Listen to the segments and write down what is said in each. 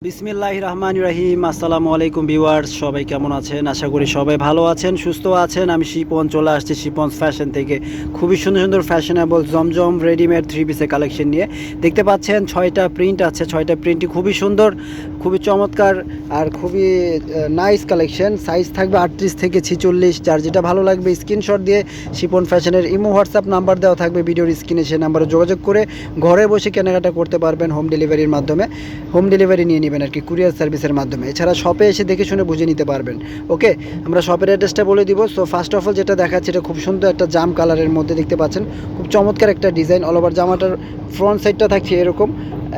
বিসমিল্লাহির রহমানির রহিম। আসসালামু আলাইকুম ভিউয়ার্স, সবাই কেমন আছেন? আশা করি সবাই ভালো আছেন, সুস্থ আছেন। আমি শিপন চলে আসছি শিপন ফ্যাশন থেকে খুবই সুন্দর সুন্দর ফ্যাশনেবল জমজম রেডিমেড থ্রি পিসের কালেকশন নিয়ে। দেখতে পাচ্ছেন 6টা প্রিন্ট আছে, 6টা প্রিন্টই খুবই সুন্দর, খুবই চমৎকার আর খুবই নাইস কালেকশন। সাইজ থাকবে 38 থেকে 46, যার যেটা ভালো লাগবে স্ক্রিনশট দিয়ে শিপন ফ্যাশনের ইমো হোয়াটসঅ্যাপ নাম্বার দেওয়া থাকবে ভিডিওর স্ক্রিনে, সে নাম্বারে যোগাযোগ করে ঘরে বসে কেনাকাটা করতে পারবেন হোম ডেলিভারির মাধ্যমে। হোম ডেলিভারি নিয়ে নেবেন আর কি, কুরিয়ার সার্ভিসের মাধ্যমে। এছাড়া শপে এসে দেখে শুনে বুঝে নিতে পারবেন। ওকে, আমরা শপের অ্যাড্রেসটা বলে দিব। সো ফার্স্ট অফ অল যেটা দেখাচ্ছে, এটা খুব সুন্দর একটা জাম কালারের মধ্যে দেখতে পাচ্ছেন, খুব চমৎকার একটা ডিজাইন। অল ওভার জামাটার ফ্রন্ট সাইডটা থাকছে এরকম,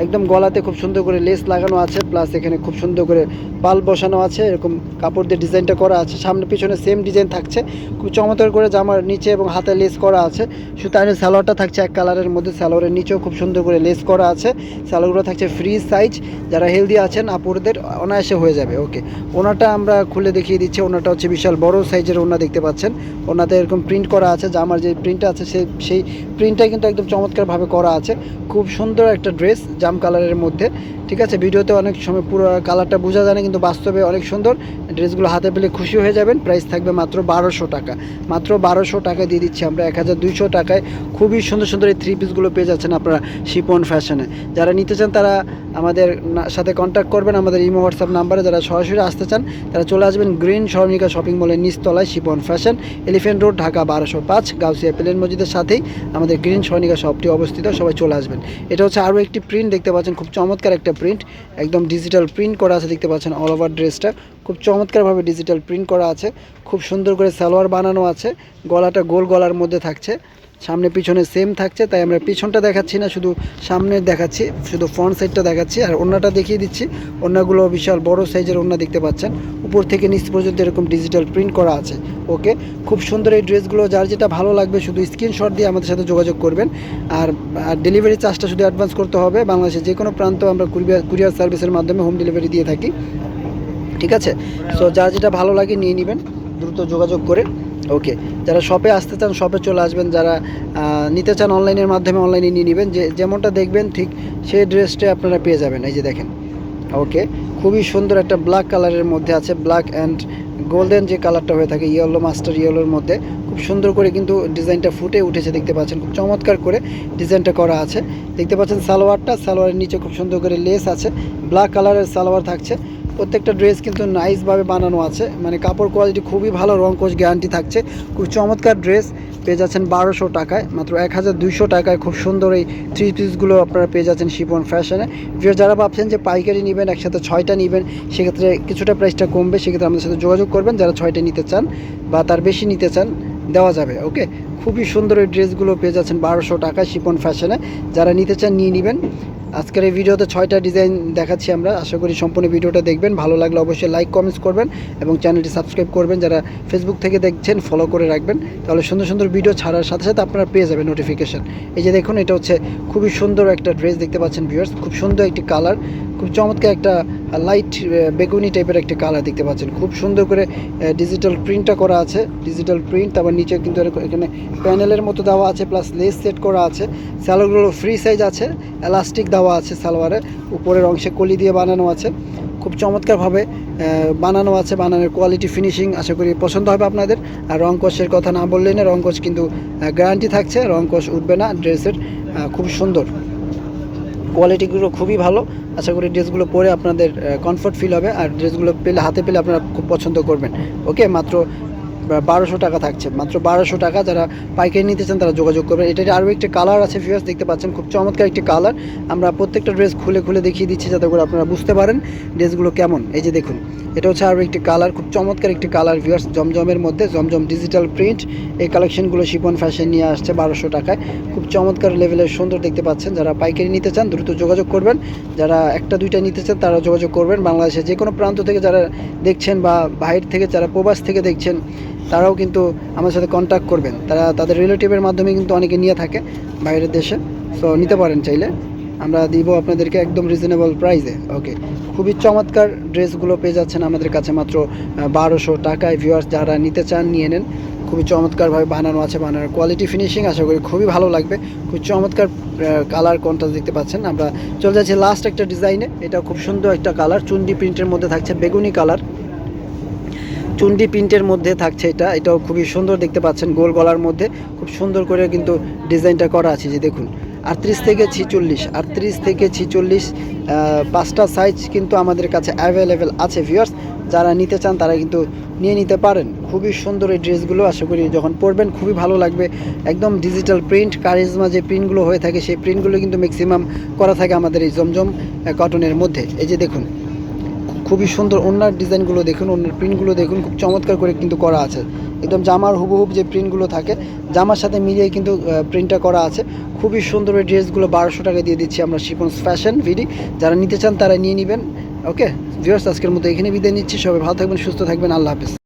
একদম গলাতে খুব সুন্দর করে লেস লাগানো আছে, প্লাস এখানে খুব সুন্দর করে পাল বসানো আছে, এরকম কাপড় দিয়ে ডিজাইনটা করা আছে। সামনে পিছনে সেম ডিজাইন থাকছে, খুব চমৎকার করে জামার নিচে এবং হাতে লেস করা আছে। শুধু তাই সালোয়ারটা থাকছে এক কালারের মধ্যে, সালোয়ারের নিচেও খুব সুন্দর করে লেস করা আছে। সালোয়ারগুলো থাকছে ফ্রি সাইজ, যারা হেলদি আছেন আপুরদের অনায়াসে হয়ে যাবে। ওকে, ওনাটা আমরা খুলে দেখিয়ে দিচ্ছি। ওনাটা হচ্ছে বিশাল বড় সাইজের ওনা দেখতে পাচ্ছেন, ওনাতে এরকম প্রিন্ট করা আছে। জামার যে প্রিন্টটা আছে সেই প্রিন্টটাই কিন্তু একদম চমৎকারভাবে করা আছে। খুব সুন্দর একটা ড্রেস জাম কালারের মধ্যে, ঠিক আছে। ভিডিওতে অনেক সময় পুরো কালারটা বোঝা যায় না, কিন্তু বাস্তবে অনেক সুন্দর। ড্রেসগুলো হাতে পেলে খুশি হয়ে যাবেন। প্রাইস থাকবে মাত্র 1200 টাকা, মাত্র 1200 টাকা দিয়ে দিচ্ছি আমরা 1200 টাকায়। খুবই সুন্দর সুন্দর এই থ্রি পিসগুলো পেয়ে যাচ্ছেন আপনারা শিপন ফ্যাশনে। যারা নিতে চান তারা আমাদের সাথে কন্ট্যাক্ট করবেন আমাদের ইমো হোয়াটসঅ্যাপ নাম্বারে। যারা সরাসরি আসতে চান তারা চলে আসবেন গ্রিন স্বর্ণিকা শপিং মলের নিচতলায়, Shipon fashion, elephant road, Dhaka 1205, Gausia প্লেন মসজিদের সাথেই আমাদের গ্রিন স্বর্ণিকা শপটি অবস্থিত। সবাই চলে আসবেন। এটা হচ্ছে আরও একটি প্রিন্ট দেখতে পাচ্ছেন, খুব চমৎকার একটা প্রিন্ট, একদম ডিজিটাল প্রিন্ট করা আছে দেখতে পাচ্ছেন। অল ওভার ড্রেসটা খুব চমৎকারভাবে ডিজিটাল প্রিন্ট করা আছে, খুব সুন্দর করে সালোয়ার বানানো আছে। গলাটা গোল গলার মধ্যে থাকছে, সামনে পিছনে সেম থাকছে। তাই আমরা পিছনটা দেখাচ্ছি না, শুধু সামনে দেখাচ্ছি, শুধু ফ্রন্ট সাইডটা দেখাচ্ছি। আর ওড়নাটা দেখিয়ে দিচ্ছি, ওড়নাগুলো বিশাল বড় সাইজের ওড়না দেখতে পাচ্ছেন, উপর থেকে নিচ পর্যন্ত এরকম ডিজিটাল প্রিন্ট করা আছে। ওকে, খুব সুন্দর এই ড্রেসগুলো। যার যেটা ভালো লাগবে শুধু স্ক্রিনশট দিয়ে আমাদের সাথে যোগাযোগ করবেন। আর ডেলিভারি চার্জটা শুধু অ্যাডভান্স করতে হবে। বাংলাদেশের যে কোনো প্রান্ত আমরা কুরিয়ার সার্ভিসের মাধ্যমে হোম ডেলিভারি দিয়ে থাকি, ঠিক আছে। সো যার যেটা ভালো লাগে নিয়ে নেবেন দ্রুত যোগাযোগ করে। ওকে, যারা শপে আসতে চান শপে চলে আসবেন, যারা নিতে চান অনলাইনের মাধ্যমে অনলাইনে নিয়ে নেবেন। যেমনটা দেখবেন ঠিক সেই ড্রেসটা আপনারা পেয়ে যাবেন। এই যে দেখেন, ওকে, খুবই সুন্দর একটা ব্ল্যাক কালারের মধ্যে আছে, ব্ল্যাক অ্যান্ড গোল্ডেন যে কালারটা হয়ে থাকে, ইয়েলো, মাস্টার ইয়েলোর মধ্যে খুব সুন্দর করে কিন্তু ডিজাইনটা ফুটে উঠেছে দেখতে পাচ্ছেন। খুব চমৎকার করে ডিজাইনটা করা আছে দেখতে পাচ্ছেন। সালোয়ারের নিচে খুব সুন্দর করে লেস আছে, ব্ল্যাক কালারের সালোয়ার থাকছে। প্রত্যেকটা ড্রেস কিন্তু নাইসভাবে বানানো আছে, মানে কাপড় কোয়ালিটি খুবই ভালো, রং কোচ গ্যারান্টি থাকছে। খুব চমৎকার ড্রেস পেয়ে যাচ্ছেন 1200 টাকায়, মাত্র 1200 টাকায়। খুব সুন্দর এই থ্রি পিসগুলো আপনারা পেয়ে যাচ্ছেন শিপন ফ্যাশনে। যারা ভাবছেন যে পাইকারি নেবেন, একসাথে 6টা নেবেন, সেক্ষেত্রে কিছুটা প্রাইসটা কমবে, সেক্ষেত্রে আমাদের সাথে যোগাযোগ করবেন। যারা 6টা নিতে চান বা তার বেশি নিতে চান দেওয়া যাবে। ওকে, খুবই সুন্দর এই ড্রেসগুলো পেয়ে যাচ্ছেন 1200 টাকায় শিপন ফ্যাশনে। যারা নিতে চান নিয়ে নেবেন। আজকের এই ভিডিওতে 6টা ডিজাইন দেখাচ্ছি আমরা। আশা করি সম্পূর্ণ ভিডিওটা দেখবেন, ভালো লাগলে অবশ্যই লাইক কমেন্টস করবেন এবং চ্যানেলটি সাবস্ক্রাইব করবেন। যারা ফেসবুক থেকে দেখছেন ফলো করে রাখবেন, তাহলে সুন্দর সুন্দর ভিডিও ছাড়ার সাথে সাথে আপনারা পেয়ে যাবেন নোটিফিকেশান। এই যে দেখুন, এটা হচ্ছে খুবই সুন্দর একটা ড্রেস দেখতে পাচ্ছেন ভিউয়ার্স, খুব সুন্দর একটি কালার, খুব চমৎকার একটা লাইট বেগুনি টাইপের একটা কালার দেখতে পাচ্ছেন। খুব সুন্দর করে ডিজিটাল প্রিন্টটা করা আছে, ডিজিটাল প্রিন্ট। তারপর নিচে কিন্তু এখানে প্যানেলের মতো দেওয়া আছে, প্লাস লেস সেট করা আছে। সালোয়ারগুলো ফ্রি সাইজ আছে, এলাস্টিক দেওয়া আছে সালোয়ারে, উপরের অংশে কলি দিয়ে বানানো আছে। খুব চমৎকারভাবে বানানো আছে, বানানোর কোয়ালিটি ফিনিশিং আশা করি পছন্দ হবে আপনাদের। আর রং কষের কথা না বললেই না, রং কষ কিন্তু গ্যারান্টি থাকছে, রং কষ উঠবে না ড্রেসের। খুব সুন্দর, কোয়ালিটিগুলো খুবই ভালো। আশা করি ড্রেসগুলো পরে আপনাদের কমফর্ট ফিল হবে, আর ড্রেসগুলো পেলে হাতে পেলে আপনারা খুব পছন্দ করবেন। ওকে, মাত্র 1200 টাকা থাকছে, মাত্র 1200 টাকা। যারা পাইকারি নিতে চান তারা যোগাযোগ করবেন। এটার আরও একটি কালার আছে ভিউয়ার্স, দেখতে পাচ্ছেন খুব চমৎকার একটি কালার। আমরা প্রত্যেকটা ড্রেস খুলে খুলে দেখিয়ে দিচ্ছি যাতে করে আপনারা বুঝতে পারেন ড্রেসগুলো কেমন। এই যে দেখুন, এটা হচ্ছে আরও একটি কালার, খুব চমৎকার একটি কালার ভিউয়ার্স, জমজমের মধ্যে, জমজম ডিজিটাল প্রিন্ট। এই কালেকশনগুলো শিপন ফ্যাশন নিয়ে আসছে 1200 টাকায়। খুব চমৎকার লেভেলের সুন্দর দেখতে পাচ্ছেন। যারা পাইকারি নিতে চান দ্রুত যোগাযোগ করবেন, যারা একটা দুইটা নিতে চান তারা যোগাযোগ করবেন। বাংলাদেশের যে কোনো প্রান্ত থেকে যারা দেখছেন বা বাইরে থেকে যারা প্রবাস থেকে দেখছেন তারাও কিন্তু আমার সাথে কন্ট্যাক্ট করবেন। তারা তাদের রিলেটিভের মাধ্যমে কিন্তু অনেকে নিয়ে থাকে বাইরের দেশে, সো নিতে পারেন চাইলে। আমরা দিব আপনাদেরকে একদম রিজনেবল প্রাইসে। ওকে, খুবই চমৎকার ড্রেসগুলো পেয়ে যাচ্ছেন আমাদের কাছে মাত্র 1200 টাকায়। ভিউয়ার্স যারা নিতে চান নিয়ে নেন। খুবই চমৎকারভাবে বানানো আছে, বানানোর কোয়ালিটি ফিনিশিং আশা করি খুবই ভালো লাগবে। খুব চমৎকার কালার কন্ট্রাস্ট দেখতে পাচ্ছেন। আমরা চলে যাচ্ছি লাস্ট একটা ডিজাইনে। এটা খুব সুন্দর একটা কালার, চুন্ডি প্রিন্টের মধ্যে থাকছে, বেগুনি কালার চুন্ডি প্রিন্টের মধ্যে থাকছে। এটাও খুবই সুন্দর দেখতে পাচ্ছেন, গোল গলার মধ্যে খুব সুন্দর করে কিন্তু ডিজাইনটা করা আছে। যে দেখুন 38 থেকে 46, 38 থেকে 46 5টা সাইজ কিন্তু আমাদের কাছে অ্যাভেলেবেল আছে। ভিউয়ার্স যারা নিতে চান তারা কিন্তু নিয়ে নিতে পারেন। খুবই সুন্দর এই ড্রেসগুলো, আশা করি যখন পরবেন খুবই ভালো লাগবে। একদম ডিজিটাল প্রিন্ট, কারিজমা যে প্রিন্টগুলো হয়ে থাকে সেই প্রিন্টগুলো কিন্তু ম্যাক্সিমাম করা থাকে আমাদের এই জমজম কটনের মধ্যে। এই যে দেখুন খুবই সুন্দর ওনার ডিজাইনগুলো দেখুন, ওনার প্রিন্টগুলো দেখুন, খুব চমৎকার করে কিন্তু করা আছে। একদম জামার হুবহুব যে প্রিন্টগুলো থাকে জামার সাথে মিলিয়ে কিন্তু প্রিন্টটা করা আছে। খুবই সুন্দর এই ড্রেসগুলো 1200 টাকা দিয়ে দিচ্ছি আমরা শিপন্স ফ্যাশন ভিডি। যারা নিতে চান তারা নিয়ে নেবেন। ওকে ভিউয়ার্স, আজকের মতো এখানে বিদায় নিচ্ছি। সবাই ভালো থাকবেন, সুস্থ থাকবেন, আল্লাহ হাফেজ।